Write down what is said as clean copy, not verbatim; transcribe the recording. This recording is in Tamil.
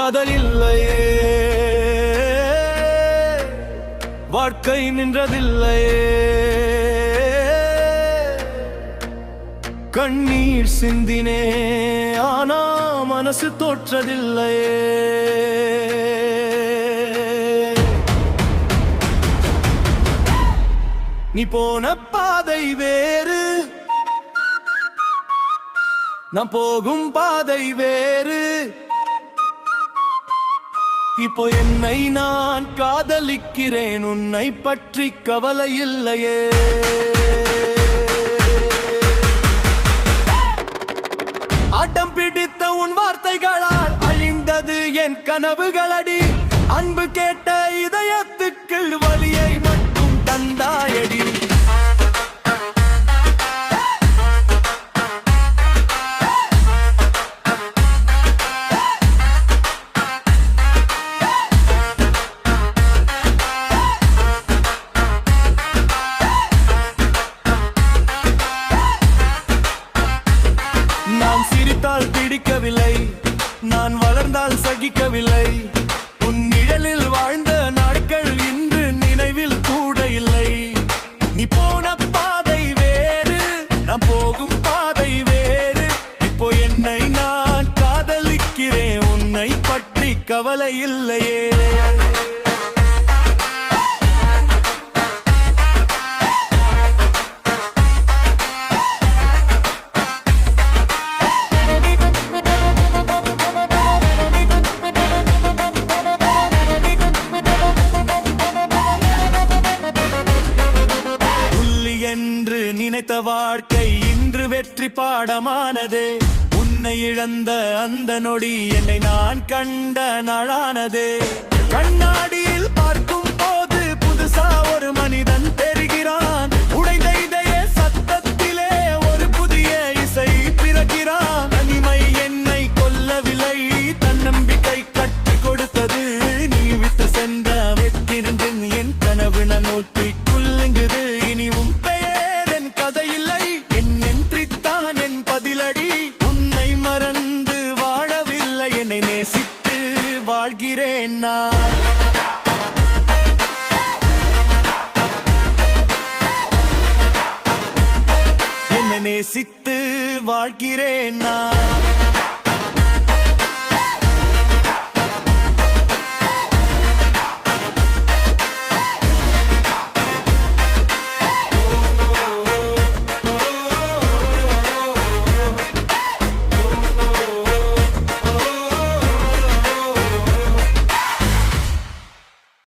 காதல் இல்லையே, வாழ்க்கை நின்றதில்லையே, கண்ணீர் சிந்தினே ஆனா மனசு தோற்றதில்லையே. நீ போன பாதை வேறு, நான் போகும் பாதை வேறு. இப்போ என்னை நான் காதலிக்கிறேன், உன்னை பற்றி கவலை இல்லையே. ஆட்டம் பிடித்த உன் வார்த்தைகளால் அழிந்தது என் கனவுகளடி. அன்பு கேட்ட இதயத்துக்கு வலியை மட்டும் தந்தாயடி. நான் சிரித்தால் பிடிக்கவில்லை, நான் வளர்ந்தால் சகிக்கவில்லை. உன் நிழலில் வாழ்ந்த நாட்கள் இன்று நினைவில் கூட இல்லை. நீ போன பாதை வேறு, நான் போகும் பாதை வேறு. இப்போ என்னை நான் காதலிக்கிறேன், உன்னை பற்றி கவலை இல்லையே. என்று நினைத்த வாழ்க்கை இன்று வெற்றி பாடமானதே. உன்னை இழந்த அந்த நொடி என்னை நான் கண்ட நாளானதே. கண்ணாடியில் பார்க்கும் போது புதுசா ஒரு மனிதன் தெரிகிறான். உடைந்த இதய சத்தத்திலே ஒரு புதிய இசை பிறக்கிறான். தனிமை என்னை கொல்லவில்லை, தன்னம்பிக்கை கட்டி கொடுத்தது. நீ விட்டு சென்ற வெற்றிருந்து என் கனவு நான் நோக்கி குல்லுங்குது. இனிவும் உன்னை மறந்து வாழவில்லை, என்னை நேசித்து வாழ்கிறேன் நான். என்னை நேசித்து வாழ்கிறேன் நான்.